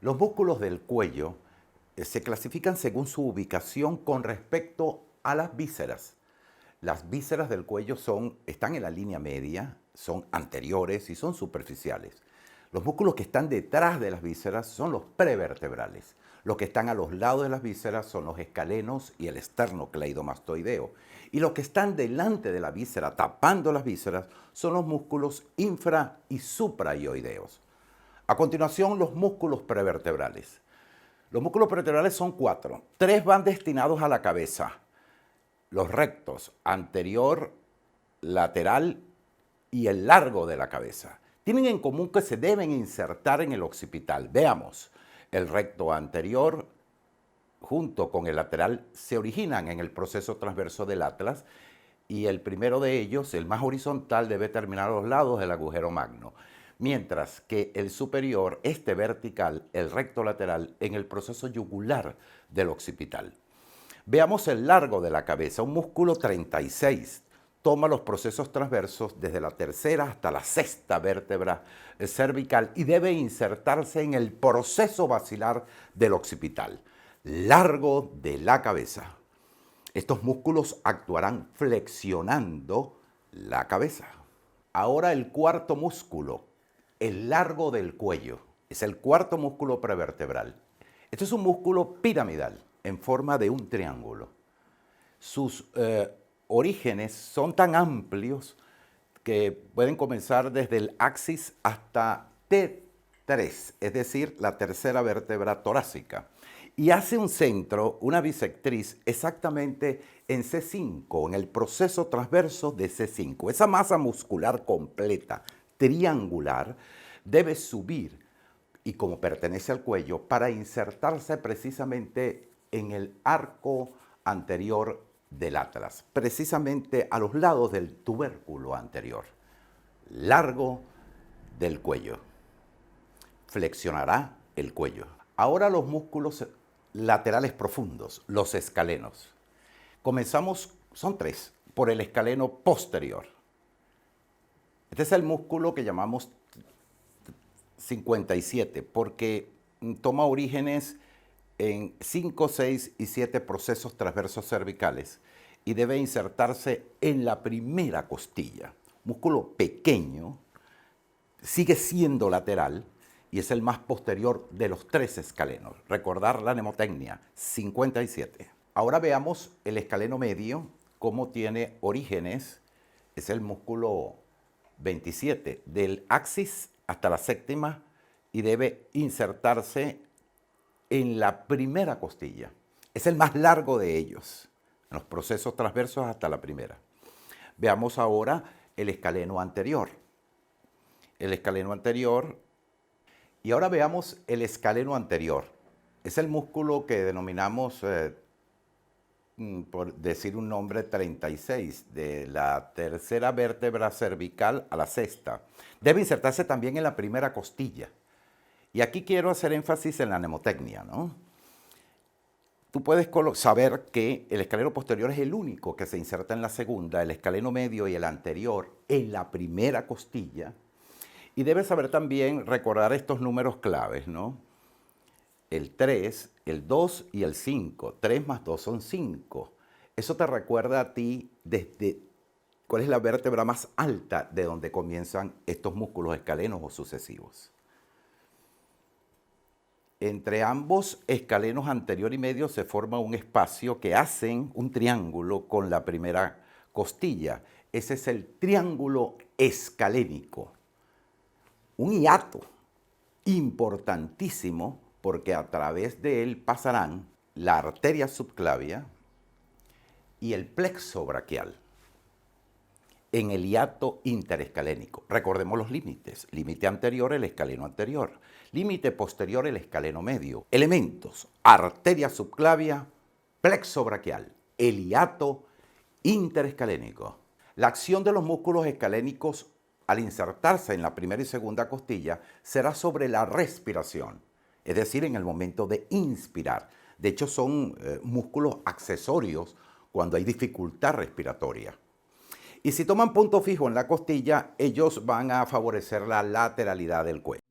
Los músculos del cuello se clasifican según su ubicación con respecto a las vísceras. Las vísceras del cuello están en la línea media, son anteriores y son superficiales. Los músculos que están detrás de las vísceras son los prevertebrales. Los que están a los lados de las vísceras son los escalenos y el esternocleidomastoideo. Y los que están delante de la víscera, tapando las vísceras, son los músculos infra y supraioideos. A continuación, los músculos prevertebrales. Los músculos prevertebrales son 4. 3 van destinados a la cabeza. Los rectos, anterior, lateral y el largo de la cabeza. Tienen en común que se deben insertar en el occipital. Veamos, el recto anterior junto con el lateral se originan en el proceso transverso del atlas y el primero de ellos, el más horizontal, debe terminar a los lados del agujero magno, mientras que el superior, este vertical, el recto lateral, en el proceso yugular del occipital. Veamos el largo de la cabeza, un músculo 36. Toma los procesos transversos desde la tercera hasta la sexta vértebra cervical y debe insertarse en el proceso basilar del occipital. Largo de la cabeza. Estos músculos actuarán flexionando la cabeza. Ahora el cuarto músculo, el largo del cuello, es el cuarto músculo prevertebral. Este es un músculo piramidal en forma de un triángulo. Sus orígenes son tan amplios que pueden comenzar desde el axis hasta T3, es decir, la tercera vértebra torácica. Y hace un centro, una bisectriz, exactamente en C5, en el proceso transverso de C5. Esa masa muscular completa, triangular, debe subir, y como pertenece al cuello, para insertarse precisamente en el arco anterior del atlas, precisamente a los lados del tubérculo anterior. Largo del cuello. Flexionará el cuello. Ahora los músculos laterales profundos, los escalenos. Comenzamos, son 3, por el escaleno posterior. Este es el músculo que llamamos 57, porque toma orígenes en 5, 6 y 7 procesos transversos cervicales y debe insertarse en la primera costilla. Músculo pequeño, sigue siendo lateral y es el más posterior de los 3 escalenos. Recordar la mnemotecnia, 57. Ahora veamos el escaleno medio, cómo tiene orígenes. Es el músculo 27, del axis hasta la séptima, y debe insertarse en la primera costilla. Es el más largo de ellos, en los procesos transversos hasta la primera. Veamos ahora el escaleno anterior. El escaleno anterior. Y ahora veamos el escaleno anterior. Es el músculo que denominamos, por decir un nombre, 36, de la tercera vértebra cervical a la sexta. Debe insertarse también en la primera costilla. Y aquí quiero hacer énfasis en la mnemotecnia, ¿no? Tú puedes saber que el escaleno posterior es el único que se inserta en la segunda, el escaleno medio y el anterior en la primera costilla. Y debes saber también recordar estos números claves, ¿no? El 3, el 2 y el 5. 3 más 2 son 5. Eso te recuerda a ti desde cuál es la vértebra más alta de donde comienzan estos músculos escalenos o sucesivos. Entre ambos escalenos anterior y medio se forma un espacio que hacen un triángulo con la primera costilla. Ese es el triángulo escalénico. Un hiato importantísimo porque a través de él pasarán la arteria subclavia y el plexo braquial en el hiato interescalénico. Recordemos los límites. Límite anterior, el escaleno anterior. Límite posterior, el escaleno medio. Elementos: arteria subclavia, plexo braquial, el hiato interescalénico. La acción de los músculos escalénicos al insertarse en la primera y segunda costilla será sobre la respiración, es decir, en el momento de inspirar. De hecho, son músculos accesorios cuando hay dificultad respiratoria. Y si toman punto fijo en la costilla, ellos van a favorecer la lateralidad del cuello.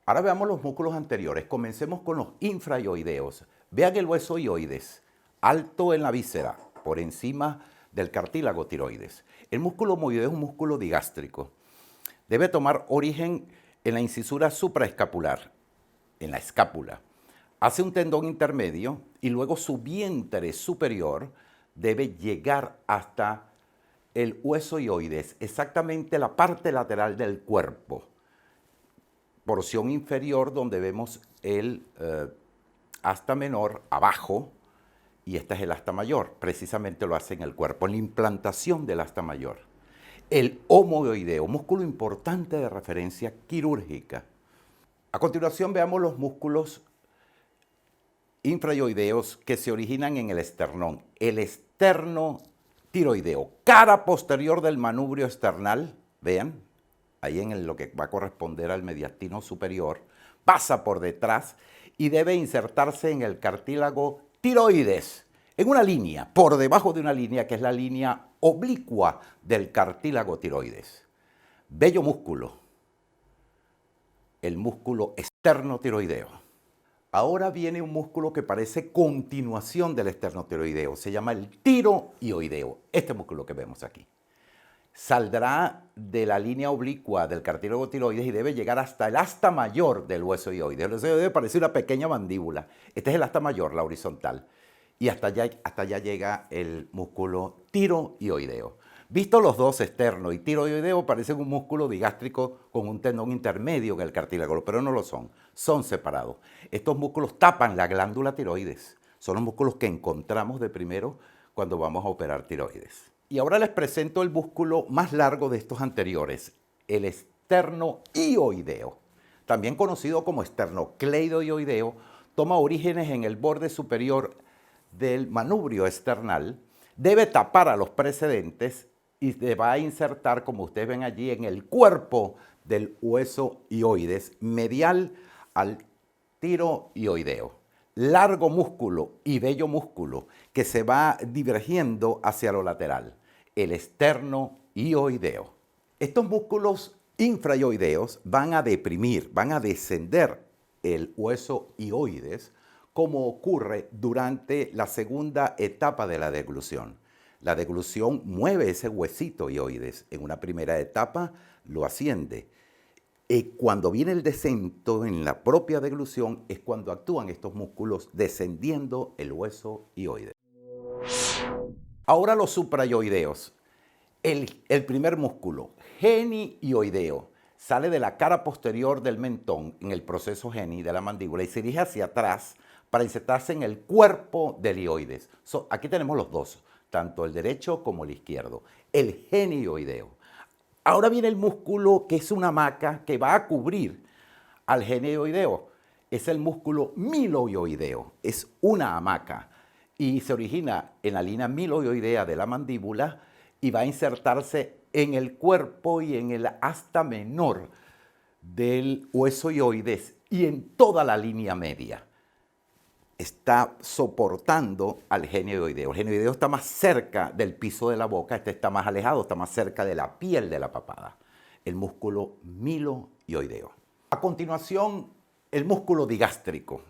Ahora veamos los músculos anteriores. Comencemos con los infraioideos. Vean el hueso ioides, alto en la víscera, por encima del cartílago tiroides. El músculo moideo es un músculo digástrico. Debe tomar origen en la incisura supraescapular, en la escápula. Hace un tendón intermedio y luego su vientre superior debe llegar hasta el hueso ioides, exactamente la parte lateral del cuerpo. Porción inferior donde vemos el asta menor abajo y este es el asta mayor. Precisamente lo hace en el cuerpo, en la implantación del asta mayor. El homoioideo, músculo importante de referencia quirúrgica. A continuación veamos los músculos infraioideos que se originan en el esternón. El esternotiroideo, cara posterior del manubrio esternal, vean, ahí en lo que va a corresponder al mediastino superior, pasa por detrás y debe insertarse en el cartílago tiroides, en una línea, por debajo de una línea que es la línea oblicua del cartílago tiroides. Bello músculo, el músculo esternotiroideo. Ahora viene un músculo que parece continuación del esternotiroideo, se llama el tiroioideo, este músculo que vemos aquí. Saldrá de la línea oblicua del cartílago tiroides y debe llegar hasta el asta mayor del hueso ioides. El hueso ioides parece una pequeña mandíbula. Este es el asta mayor, la horizontal. Y hasta allá llega el músculo tiroioideo. Visto los dos, esterno y tiroioideo, parecen un músculo digástrico con un tendón intermedio en el cartílago, pero no lo son. Son separados. Estos músculos tapan la glándula tiroides. Son los músculos que encontramos de primero cuando vamos a operar tiroides. Y ahora les presento el músculo más largo de estos anteriores, el esternoioideo. También conocido como esternocleidoioideo, toma orígenes en el borde superior del manubrio esternal, debe tapar a los precedentes y se va a insertar, como ustedes ven allí, en el cuerpo del hueso ioides, medial al tiroioideo. Largo músculo y bello músculo que se va divergiendo hacia lo lateral, el esternoioideo. Estos músculos infraioideos van a deprimir, van a descender el hueso ioides, como ocurre durante la segunda etapa de la deglución. La deglución mueve ese huesito ioides. En una primera etapa lo asciende. Cuando viene el descenso en la propia deglución es cuando actúan estos músculos descendiendo el hueso ioides. Ahora los supraioideos. El primer músculo, genioideo, sale de la cara posterior del mentón en el proceso geni de la mandíbula y se dirige hacia atrás para insertarse en el cuerpo del ioides. Aquí tenemos los dos, tanto el derecho como el izquierdo. El genioideo. Ahora viene el músculo que es una hamaca que va a cubrir al genioideo. Es el músculo miloioideo. Es una hamaca y se origina en la línea miloioidea de la mandíbula y va a insertarse en el cuerpo y en el asta menor del hueso ioides y en toda la línea media. Está soportando al genioideo. El genioideo está más cerca del piso de la boca, este está más alejado, está más cerca de la piel de la papada. El músculo miloioideo. A continuación, el músculo digástrico.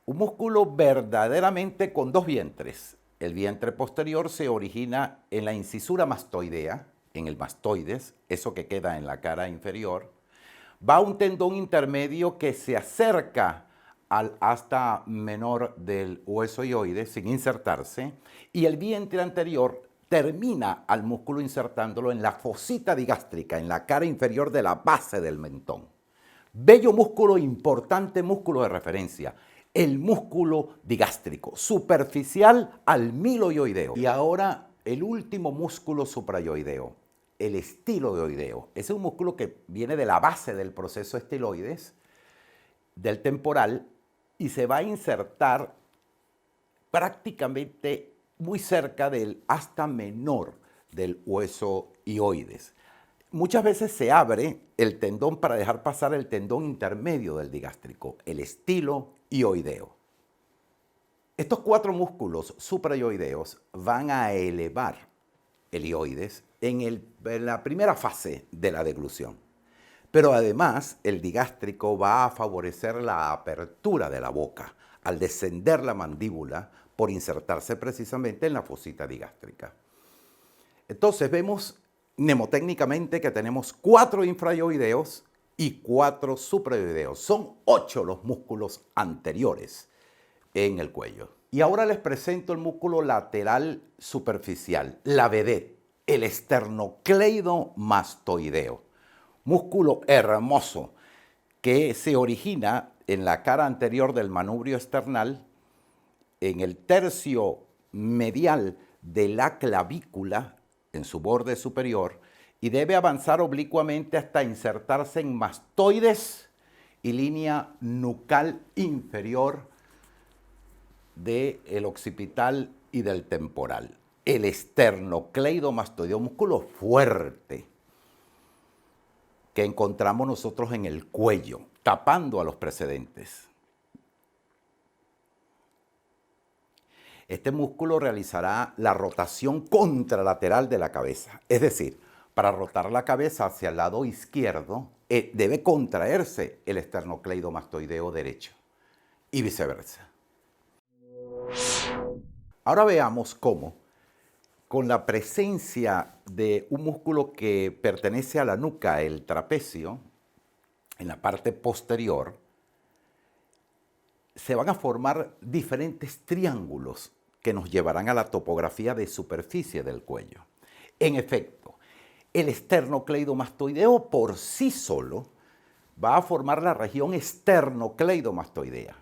Un músculo verdaderamente con dos vientres. El vientre posterior se origina en la incisura mastoidea, en el mastoides, eso que queda en la cara inferior. Va un tendón intermedio que se acerca al asta menor del hueso ioides sin insertarse y el vientre anterior termina al músculo insertándolo en la fosita digástrica, en la cara inferior de la base del mentón. Bello músculo, importante músculo de referencia, el músculo digástrico, superficial al miloioideo. Y ahora el último músculo supraioideo, el estiloioideo. Es un músculo que viene de la base del proceso estiloides, del temporal, y se va a insertar prácticamente muy cerca del asta menor del hueso ioides. Muchas veces se abre el tendón para dejar pasar el tendón intermedio del digástrico, el estiloioideo. Estos cuatro músculos supraioideos van a elevar el ioides en la primera fase de la deglución. Pero además, el digástrico va a favorecer la apertura de la boca al descender la mandíbula por insertarse precisamente en la fosita digástrica. Entonces vemos mnemotécnicamente que tenemos 4 infraoideos y 4 supraoideos. Son 8 los músculos anteriores en el cuello. Y ahora les presento el músculo lateral superficial, la vedette, el esternocleidomastoideo. Músculo hermoso que se origina en la cara anterior del manubrio esternal, en el tercio medial de la clavícula, en su borde superior, y debe avanzar oblicuamente hasta insertarse en mastoides y línea nucal inferior del occipital y del temporal. El esternocleidomastoideo, un músculo fuerte que encontramos nosotros en el cuello, tapando a los precedentes. Este músculo realizará la rotación contralateral de la cabeza. Es decir, para rotar la cabeza hacia el lado izquierdo, debe contraerse el esternocleidomastoideo derecho y viceversa. Ahora veamos cómo, con la presencia de un músculo que pertenece a la nuca, el trapecio, en la parte posterior, se van a formar diferentes triángulos que nos llevarán a la topografía de superficie del cuello. En efecto, el esternocleidomastoideo por sí solo va a formar la región esternocleidomastoidea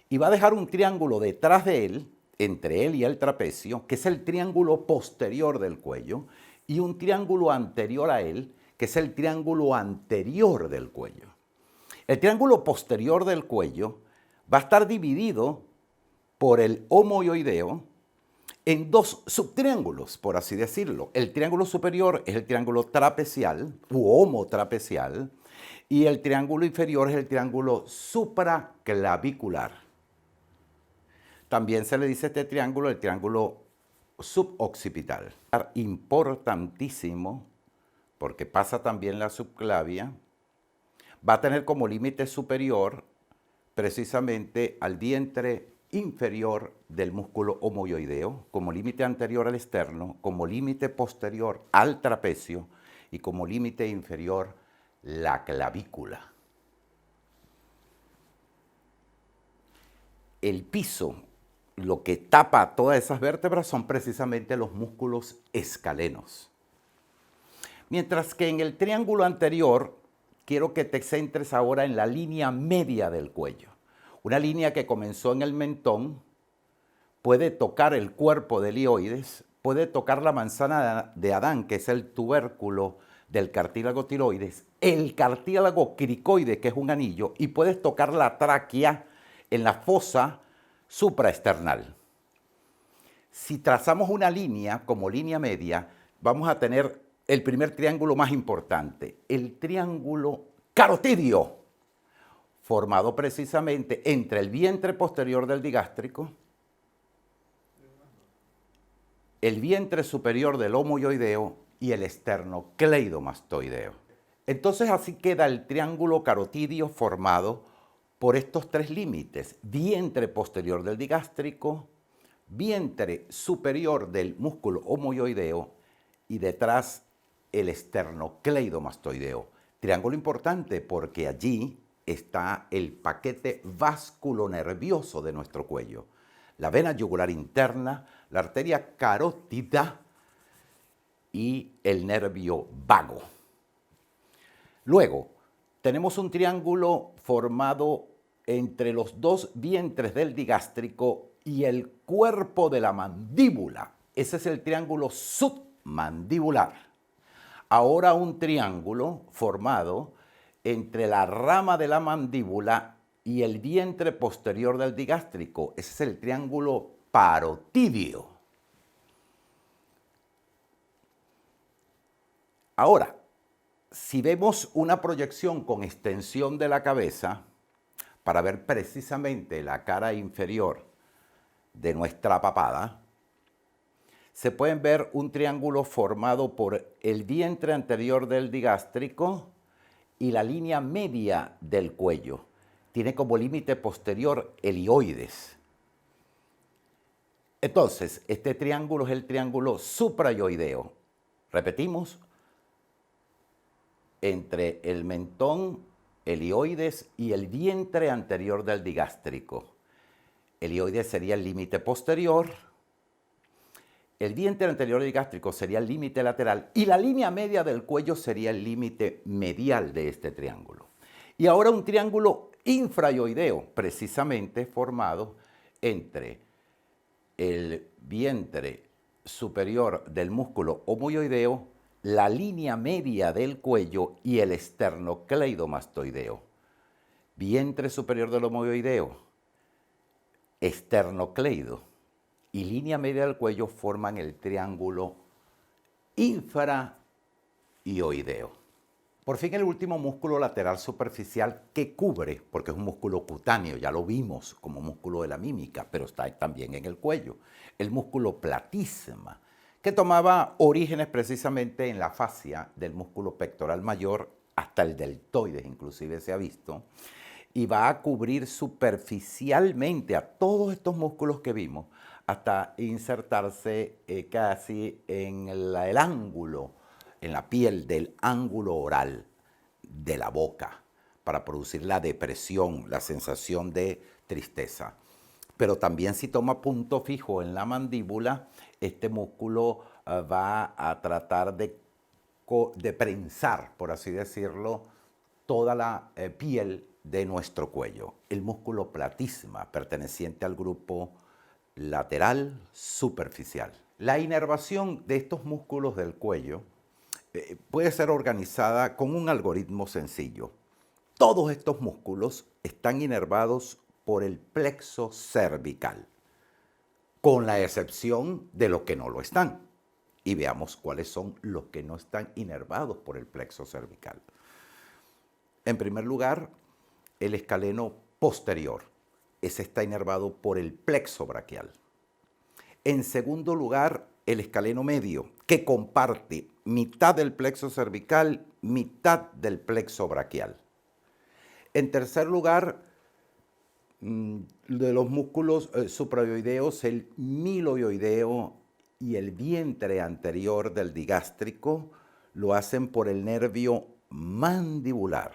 y va a dejar un triángulo detrás de él, entre él y el trapecio, que es el triángulo posterior del cuello, y un triángulo anterior a él, que es el triángulo anterior del cuello. El triángulo posterior del cuello va a estar dividido por el homoioideo en 2 subtriángulos, por así decirlo. El triángulo superior es el triángulo trapecial u homotrapecial y el triángulo inferior es el triángulo supraclavicular. También se le dice a este triángulo el triángulo suboccipital. Importantísimo, porque pasa también la subclavia, va a tener como límite superior precisamente al vientre inferior del músculo homoioideo, como límite anterior al externo, como límite posterior al trapecio y como límite inferior la clavícula. El piso, lo que tapa todas esas vértebras son precisamente los músculos escalenos. Mientras que en el triángulo anterior, quiero que te centres ahora en la línea media del cuello. Una línea que comenzó en el mentón, puede tocar el cuerpo del ilioides, puede tocar la manzana de Adán, que es el tubérculo del cartílago tiroides, el cartílago cricoide, que es un anillo, y puedes tocar la tráquea en la fosa supraesternal. Si trazamos una línea como línea media, vamos a tener el primer triángulo más importante, el triángulo carotidio, formado precisamente entre el vientre posterior del digástrico, el vientre superior del homoioideo y el esternocleidomastoideo. Entonces así queda el triángulo carotidio formado por estos 3 límites: vientre posterior del digástrico, vientre superior del músculo homoioideo y detrás el esternocleidomastoideo. Triángulo importante porque allí está el paquete vasculonervioso de nuestro cuello. La vena yugular interna, la arteria carótida y el nervio vago. Luego, tenemos un triángulo formado entre los 2 vientres del digástrico y el cuerpo de la mandíbula. Ese es el triángulo submandibular. Ahora un triángulo formado entre la rama de la mandíbula y el vientre posterior del digástrico. Ese es el triángulo parotidio. Ahora, si vemos una proyección con extensión de la cabeza, para ver precisamente la cara inferior de nuestra papada, se pueden ver un triángulo formado por el vientre anterior del digástrico y la línea media del cuello. Tiene como límite posterior el hioides. Entonces, este triángulo es el triángulo suprayoideo. Repetimos, entre el mentón, el hioides y el vientre anterior del digástrico. El hioides sería el límite posterior, el vientre anterior del digástrico sería el límite lateral y la línea media del cuello sería el límite medial de este triángulo. Y ahora un triángulo infrayoideo, precisamente formado entre el vientre superior del músculo homoyoideo, la línea media del cuello y el esternocleidomastoideo. Vientre superior del homoyoideo, esternocleido y línea media del cuello forman el triángulo infrayoideo. Por fin el último músculo lateral superficial que cubre, porque es un músculo cutáneo, ya lo vimos como músculo de la mímica, pero está también en el cuello, el músculo platísima, que tomaba orígenes precisamente en la fascia del músculo pectoral mayor hasta el deltoides, inclusive se ha visto, y va a cubrir superficialmente a todos estos músculos que vimos hasta insertarse casi en el ángulo, en la piel del ángulo oral de la boca, para producir la depresión, la sensación de tristeza. Pero también si toma punto fijo en la mandíbula, este músculo va a tratar de prensar, por así decirlo, toda la piel de nuestro cuello. El músculo platísima, perteneciente al grupo lateral superficial. La inervación de estos músculos del cuello puede ser organizada con un algoritmo sencillo. Todos estos músculos están inervados por el plexo cervical, con la excepción de los que no lo están. Y veamos cuáles son los que no están inervados por el plexo cervical. En primer lugar, el escaleno posterior. Ese está inervado por el plexo braquial. En segundo lugar, el escaleno medio, que comparte mitad del plexo cervical, mitad del plexo braquial. En tercer lugar, de los músculos suprayoideos, el miloyoideo y el vientre anterior del digástrico lo hacen por el nervio mandibular.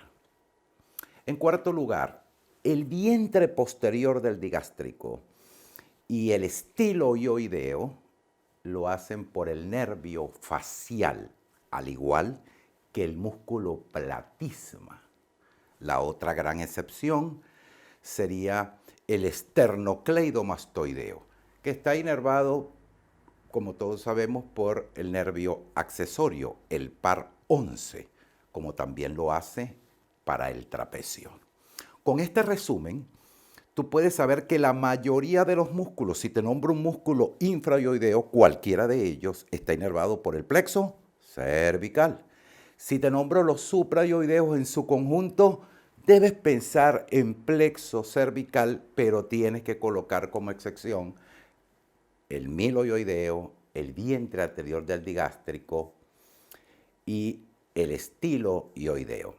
En cuarto lugar, el vientre posterior del digástrico y el estiloioideo lo hacen por el nervio facial, al igual que el músculo platísima. La otra gran excepción sería el esternocleidomastoideo, que está inervado, como todos sabemos, por el nervio accesorio, el par 11, como también lo hace para el trapecio. Con este resumen, tú puedes saber que la mayoría de los músculos, si te nombro un músculo infrayoideo, cualquiera de ellos está inervado por el plexo cervical. Si te nombro los suprayoideos en su conjunto, debes pensar en plexo cervical, pero tienes que colocar como excepción el miloyoideo, el vientre anterior del digástrico y el estiloioideo.